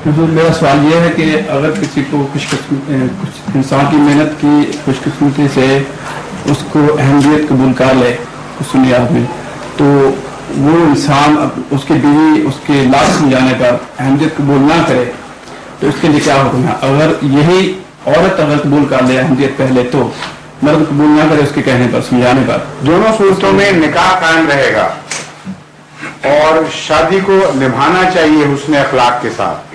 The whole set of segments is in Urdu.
میرا سوال یہ ہے کہ اگر کسی کو کچھ انسان کی محنت کی خوش قسمتی سے اس کو اہمیت قبول کر لے اس دنیا میں، تو وہ انسان اس کی بیوی اس کے لاش سمجھانے پر اہمیت قبول نہ کرے تو اس کے لیے کیا حکم ہے؟ اگر یہی عورت اگر قبول کر لے اہمیت پہلے تو مرد قبول نہ کرے اس کے کہنے پر سمجھانے پر، دونوں صورتوں میں نکاح قائم رہے گا اور شادی کو نبھانا چاہیے حسن اخلاق کے ساتھ۔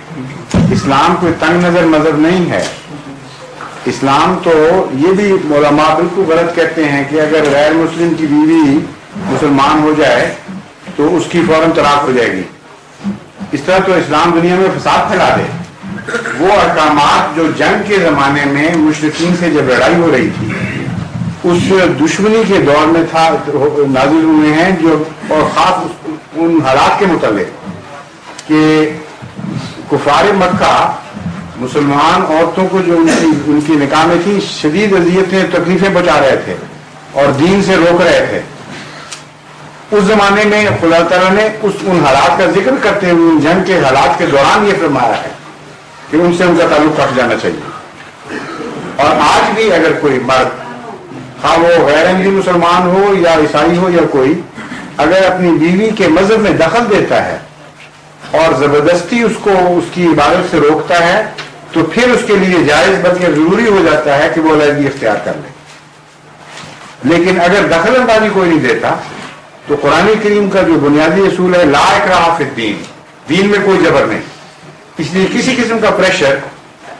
اسلام کوئی تنگ نظر مذہب نہیں ہے۔ اسلام تو یہ بھی علماء بالکل غلط کہتے ہیں کہ اگر غیر مسلم کی بیوی مسلمان ہو جائے تو اس کی فوراً طلاق ہو جائے گی۔ اس طرح تو اسلام دنیا میں فساد پھیلا دے۔ وہ احکامات جو جنگ کے زمانے میں مشرکین سے جب لڑائی ہو رہی تھی اس دشمنی کے دور میں تھا نازل ہوئے ہیں، جو اور خاص ان حالات کے متعلق کہ کفار مکہ مسلمان عورتوں کو جو ان کی نکاح میں تھی شدید اذیتیں تکلیفیں پہنچا رہے تھے اور دین سے روک رہے تھے۔ اس زمانے میں خدا تعالیٰ نے ان حالات کا ذکر کرتے ہوئے ان جنگ کے حالات کے دوران یہ فرمایا ہے کہ ان سے ان کا تعلق کٹ جانا چاہیے۔ اور آج بھی اگر کوئی مرد ہاں وہ غیر احمدی مسلمان ہو یا عیسائی ہو یا کوئی اگر اپنی بیوی کے مذہب میں دخل دیتا ہے اور زبردستی اس کو اس کی عبادت سے روکتا ہے تو پھر اس کے لیے جائز بلکہ ضروری ہو جاتا ہے کہ وہ علیحدگی اختیار کر لے۔ لیکن اگر دخل اندازی کوئی نہیں دیتا تو قرآن کریم کا جو بنیادی اصول ہے لا اکراہ فی الدین، دین میں کوئی جبر نہیں، اس لیے کسی قسم کا پریشر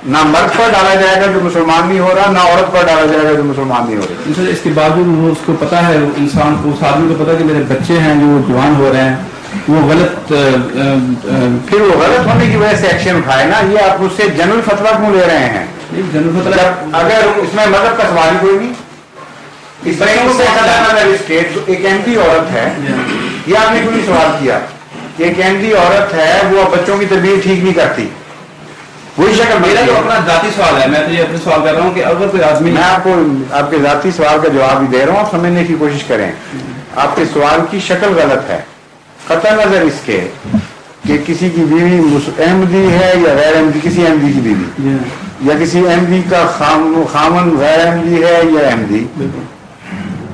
نہ مرد پر ڈالا جائے گا جو مسلمان نہیں ہو رہا، نہ عورت پر ڈالا جائے گا جو مسلمان نہیں ہو رہی۔ اس کے باوجود اس کو پتا ہے، انسان کو اس آدمی کو پتا ہے کہ میرے بچے ہیں جو جوان ہو رہے ہیں، وہ غلط پھر وہ غلط ہونے کی وجہ سے ایکشن اٹھائے نا۔ یہ آپ اس سے جنرل فتویٰ کیوں لے رہے ہیں؟ جنرل فتویٰ اگر اس میں مذہب کا سوال ہی کوئی نہیں، اس ایک احمدی عورت ہے، یہ آپ نے کوئی سوال کیا کہ ایک احمدی عورت ہے وہ بچوں کی تربیت ٹھیک نہیں کرتی، وہی شکل میرا تو اپنا ذاتی سوال ہے، میں تو یہ اپنے سوال کر رہا ہوں کہ اگر کوئی آدمی، میں آپ کو آپ کے ذاتی سوال کا جواب ہی دے رہا ہوں، آپ سمجھنے کی کوشش کریں۔ آپ کے سوال کی شکل غلط ہے، قطع نظر اس کے کہ کسی کی بیوی احمدی ہے یا غیر احمدی، کسی احمدی کی بیوی یا کسی احمدی کا خامن غیر احمدی ہے یا احمدی،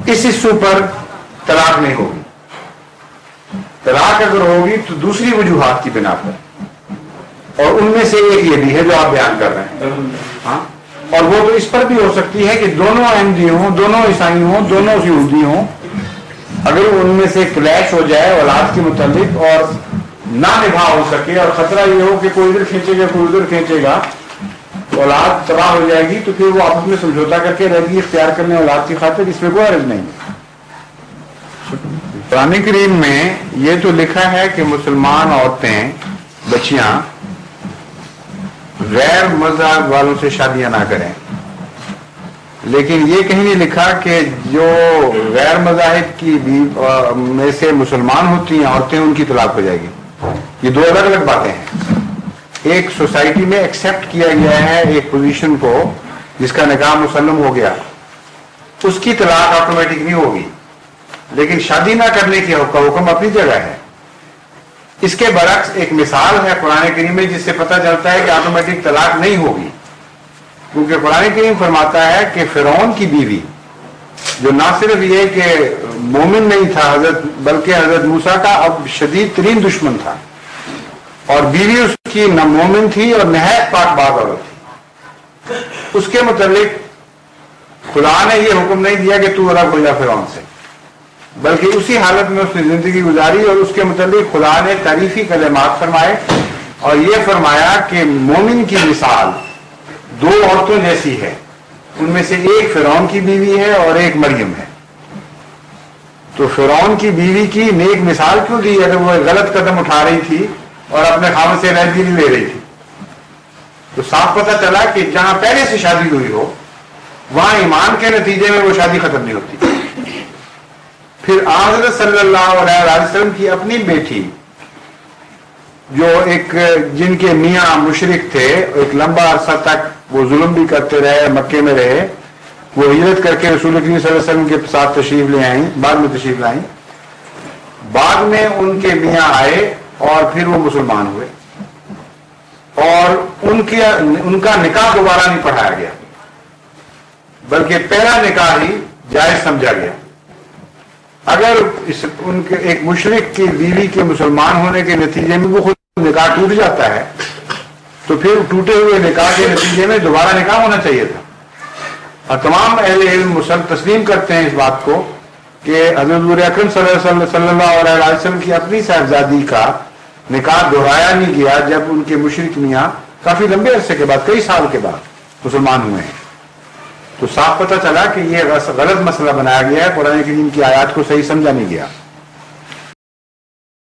اس حصے پر طلاق نہیں ہوگی۔ طلاق اگر ہوگی تو دوسری وجوہات کی بنا پر، اور ان میں سے ایک یہ بھی ہے جو آپ بیان کر رہے ہیں، ہاں، اور وہ تو اس پر بھی ہو سکتی ہے کہ دونوں احمدی ہوں، دونوں عیسائی ہوں، دونوں یہودی ہوں، اگر ان میں سے کلیش ہو جائے اولاد کے متعلق اور نہ نبھا ہو سکے اور خطرہ یہ ہو کہ کوئی ادھر کھینچے گا کوئی ادھر کھینچے گا، اولاد تباہ ہو جائے گی، تو پھر وہ آپس میں سمجھوتا کر کے رہے گی اختیار کرنے اولاد کی خاطر، اس میں کوئی حرج نہیں ہے۔ قرآن کریم میں یہ تو لکھا ہے کہ مسلمان عورتیں بچیاں غیر مذہب والوں سے شادیاں نہ کریں، لیکن یہ کہیں نہیں لکھا کہ جو غیر مذاہب کی میں سے مسلمان ہوتی ہیں عورتیں ان کی طلاق ہو جائے گی۔ یہ دو الگ الگ باتیں ہیں۔ ایک سوسائٹی میں ایکسیپٹ کیا گیا ہے ایک پوزیشن کو جس کا نکاح مسلم ہو گیا، اس کی طلاق آٹومیٹک نہیں ہوگی، لیکن شادی نہ کرنے کی حکم اپنی جگہ ہے۔ اس کے برعکس ایک مثال ہے قرآن کریم میں جس سے پتہ چلتا ہے کہ آٹومیٹک طلاق نہیں ہوگی، کیونکہ قرآن کریم فرماتا ہے کہ فرعون کی بیوی جو نہ صرف یہ کہ مومن نہیں تھا بلکہ حضرت موسیٰ کا اب شدید ترین دشمن تھا، اور بیوی اس کی نہ مومن تھی اور نہایت پاک باز عورت تھی، اس کے متعلق خدا نے یہ حکم نہیں دیا کہ تو الگ ہو جا فرعون سے، بلکہ اسی حالت میں اس نے زندگی گزاری، اور اس کے متعلق خدا نے تعریفی کلمات فرمائے اور یہ فرمایا کہ مومن کی مثال دو عورتوں جیسی ہے، ان میں سے ایک فرعون کی بیوی ہے اور ایک مریم ہے۔ تو فرعون کی بیوی کی نیک مثال کیوں دی؟ اگر وہ غلط قدم اٹھا رہی تھی اور اپنے خاوند سے علیحدگی نہیں لے رہی تھی، تو صاف پتہ چلا کہ جہاں پہلے سے شادی ہوئی ہو وہاں ایمان کے نتیجے میں وہ شادی ختم نہیں ہوتی۔ پھر حضرت صلی اللہ علیہ وسلم کی اپنی بیٹی جو ایک جن کے میاں مشرک تھے، ایک لمبا عرصہ تک وہ ظلم بھی کرتے رہے، مکے میں رہے، وہ ہجرت کر کے رسول کریم صلی اللہ علیہ وسلم کے ساتھ تشریف لے آئیں، بعد میں تشریف لائیں، بعد میں ان کے میاں آئے اور پھر وہ مسلمان ہوئے، ان کا نکاح دوبارہ نہیں پڑھایا گیا، بلکہ پہلا نکاح ہی جائز سمجھا گیا۔ اگر ان کے ایک مشرک کی بیوی کے مسلمان ہونے کے نتیجے میں وہ خود نکاح ٹوٹ جاتا ہے تو پھر ٹوٹے ہوئے نکاح کے نتیجے میں دوبارہ نکاح ہونا چاہیے تھا۔ اور تمام اہل علم تسلیم کرتے ہیں اس بات کو کہ حضرت اکرم صلی اللہ علیہ وسلم کی اپنی صاحبزادی کا نکاح دہرایا نہیں گیا جب ان کے مشرک میاں کافی لمبے عرصے کے بعد، کئی سال کے بعد مسلمان ہوئے ہیں۔ تو صاف پتہ چلا کہ یہ غلط مسئلہ بنایا گیا ہے، قرآن کریم کی آیات کو صحیح سمجھا نہیں گیا۔